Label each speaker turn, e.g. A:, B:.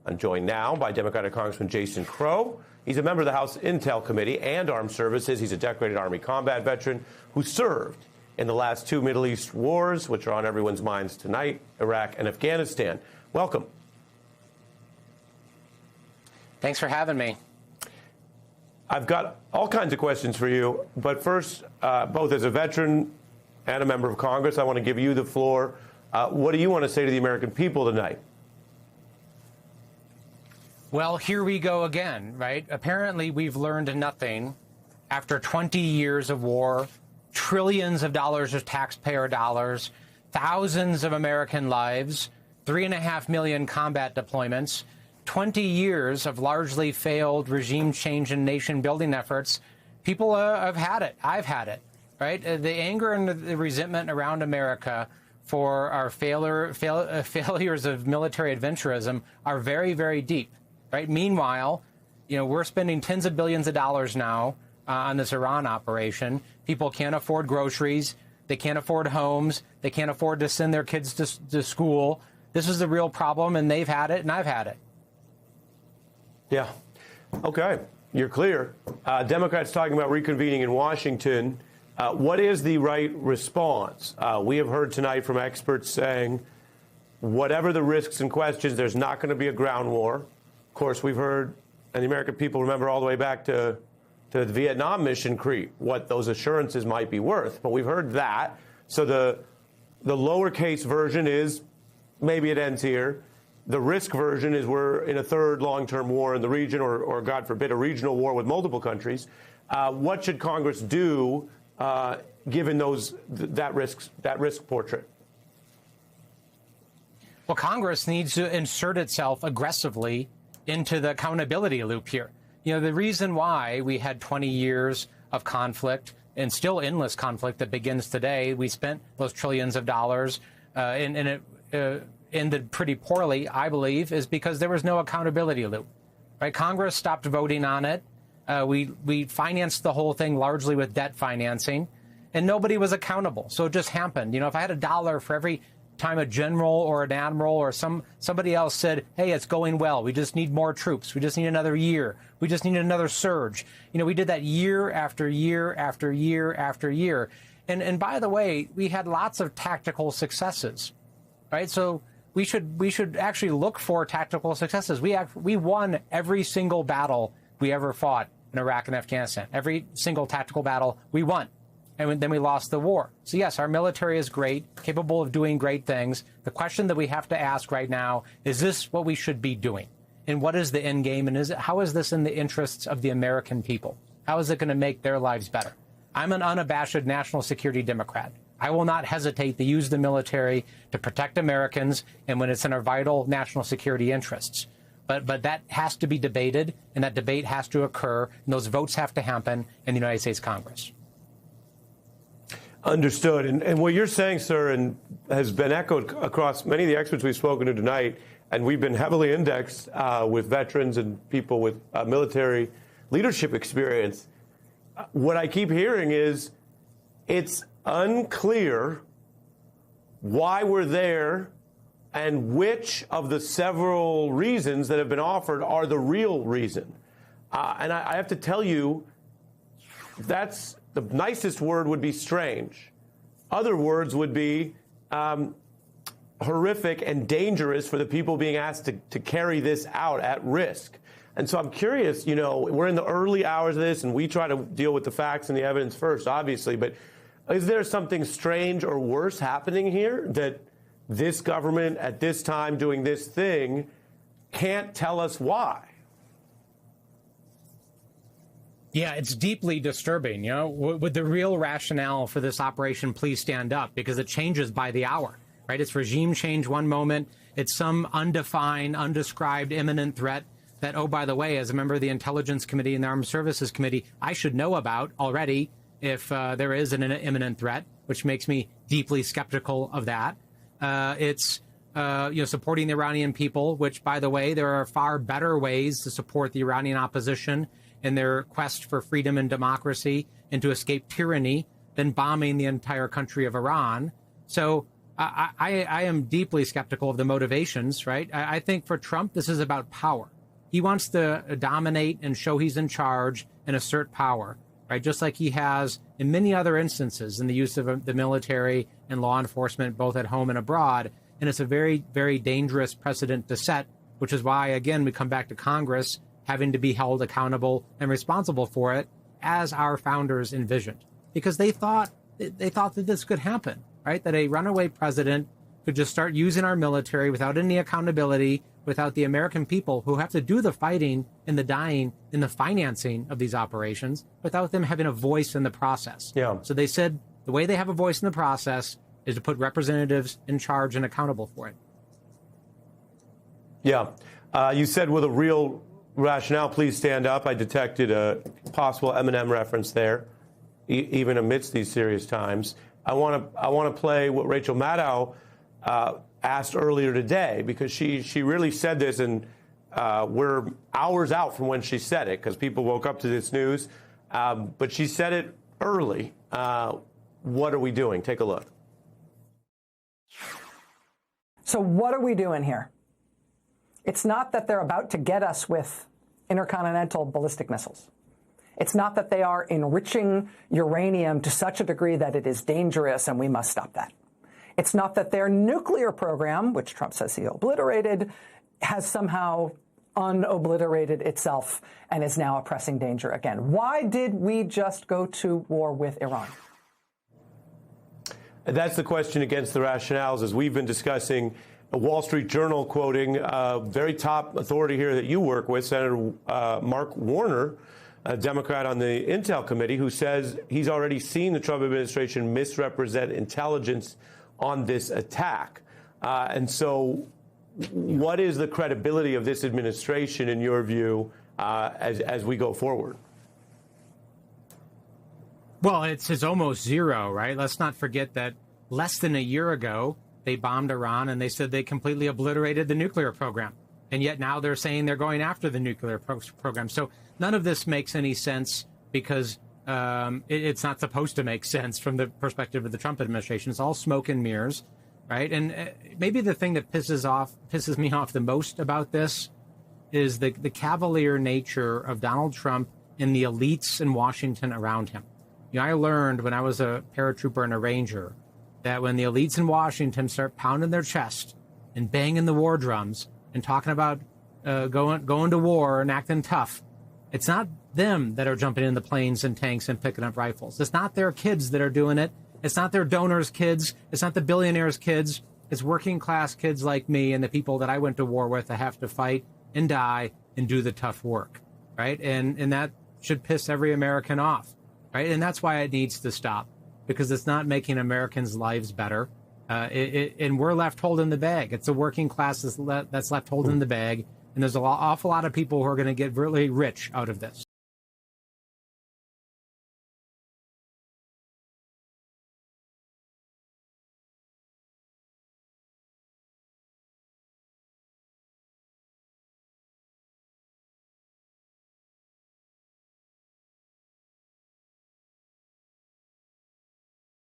A: I'm joined now by Democratic Congressman Jason Crow. He's a member of the House Intel Committee and Armed Services. He's a decorated Army combat veteran who served in the last two Middle East wars, which are on everyone's minds tonight, Iraq and Afghanistan. Welcome.
B: Thanks for having me.
A: I've got all kinds of questions for you, but first, both as a veteran and a member of Congress, I want to give you the floor. What do you want to say to the American people tonight?
B: Well, here we go again, right? Apparently, we've learned nothing after 20 years of war, trillions of dollars of taxpayer dollars, thousands of American lives, 3.5 million combat deployments, 20 years of largely failed regime change and nation building efforts. People have had it. I've had it, right? The anger and the resentment around America for our failures of military adventurism are very, very deep, right? Meanwhile, we're spending tens of billions of dollars now on this Iran operation. People can't afford groceries. They can't afford homes. They can't afford to send their kids to school. This is the real problem, and they've had it, and I've had it.
A: Yeah. Okay. You're clear. Democrats talking about reconvening in Washington. What is the right response? We have heard tonight from experts saying whatever the risks and questions, there's not going to be a ground war. Of course, we've heard, and the American people remember all the way back to the Vietnam mission creep, what those assurances might be worth. But we've heard that. So the lowercase version is maybe it ends here. The risk version is we're in a third long-term war in the region, or God forbid, a regional war with multiple countries. What should Congress do given that risk portrait?
B: Well, Congress needs to insert itself aggressively into the accountability loop here. The reason why we had 20 years of conflict and still endless conflict that begins today, we spent those trillions of dollars and it ended pretty poorly, I believe, is because there was no accountability loop. Right? Congress stopped voting on it. We financed the whole thing largely with debt financing, and nobody was accountable. So it just happened. If I had $1 for every time a general or an admiral or somebody else said, hey, it's going well, we just need more troops, we just need another year, we just need another surge. We did that year after year after year after year. And by the way, we had lots of tactical successes, right? So we should actually look for tactical successes. We won every single battle we ever fought in Iraq and Afghanistan. Every single tactical battle we won. And then we lost the war. So yes, our military is great, capable of doing great things. The question that we have to ask right now, is this what we should be doing? And what is the end game? And how is this in the interests of the American people? How is it going to make their lives better? I'm an unabashed national security Democrat. I will not hesitate to use the military to protect Americans and when it's in our vital national security interests. But that has to be debated, and that debate has to occur, and those votes have to happen in the United States Congress.
A: Understood. And what you're saying, sir, and has been echoed across many of the experts we've spoken to tonight, and we've been heavily indexed with veterans and people with military leadership experience. What I keep hearing is it's unclear why we're there and which of the several reasons that have been offered are the real reason. And I have to tell you, that's the nicest word would be strange. Other words would be horrific and dangerous for the people being asked to carry this out at risk. And so I'm curious, we're in the early hours of this, and we try to deal with the facts and the evidence first, obviously. But is there something strange or worse happening here that this government at this time doing this thing can't tell us why?
B: Yeah, it's deeply disturbing. Would the real rationale for this operation please stand up? Because it changes by the hour, right? It's regime change one moment. It's some undefined, undescribed imminent threat that, oh, by the way, as a member of the Intelligence Committee and the Armed Services Committee, I should know about already if there is an imminent threat, which makes me deeply skeptical of that. It's supporting the Iranian people, which, by the way, there are far better ways to support the Iranian opposition in their quest for freedom and democracy and to escape tyranny than bombing the entire country of Iran. So I am deeply skeptical of the motivations, right? I think for Trump, this is about power. He wants to dominate and show he's in charge and assert power, right? Just like he has in many other instances in the use of the military and law enforcement, both at home and abroad. And it's a very, very dangerous precedent to set, which is why, again, we come back to Congress having to be held accountable and responsible for it, as our founders envisioned, because they thought that this could happen, right? That a runaway president could just start using our military without any accountability, without the American people who have to do the fighting and the dying and the financing of these operations, without them having a voice in the process.
A: Yeah.
B: So they said the way they have a voice in the process is to put representatives in charge and accountable for it.
A: Yeah. You said with a real rationale, please stand up. I detected a possible Eminem reference there, even amidst these serious times. I want to play what Rachel Maddow asked earlier today, because she really said this, and we're hours out from when she said it, because people woke up to this news. But she said it early. What are we doing? Take a look.
C: So what are we doing here? It's not that they're about to get us with intercontinental ballistic missiles. It's not that they are enriching uranium to such a degree that it is dangerous and we must stop that. It's not that their nuclear program, which Trump says he obliterated, has somehow unobliterated itself and is now a pressing danger again. Why did we just go to war with Iran?
A: That's the question against the rationales, as we've been discussing. A Wall Street Journal quoting a very top authority here that you work with, Senator Mark Warner, a Democrat on the Intel Committee, who says he's already seen the Trump administration misrepresent intelligence on this attack. And so what is the credibility of this administration, in your view, as we go forward?
B: Well, it's almost zero, right? Let's not forget that less than a year ago, they bombed Iran and they said they completely obliterated the nuclear program. And yet now they're saying they're going after the nuclear program. So none of this makes any sense, because it's not supposed to make sense from the perspective of the Trump administration. It's all smoke and mirrors, right? And maybe the thing that pisses me off the most about this is the cavalier nature of Donald Trump and the elites in Washington around him. You know, I learned when I was a paratrooper and a ranger that when the elites in Washington start pounding their chest and banging the war drums and talking about going to war and acting tough, it's not them that are jumping in the planes and tanks and picking up rifles. It's not their kids that are doing it. It's not their donors' kids. It's not the billionaires' kids. It's working class kids like me and the people that I went to war with that have to fight and die and do the tough work, right? And that should piss every American off, right? And that's why it needs to stop, because it's not making Americans' lives better. And we're left holding the bag. It's the working class that's left holding the bag. And there's an awful lot of people who are going to get really rich out of this.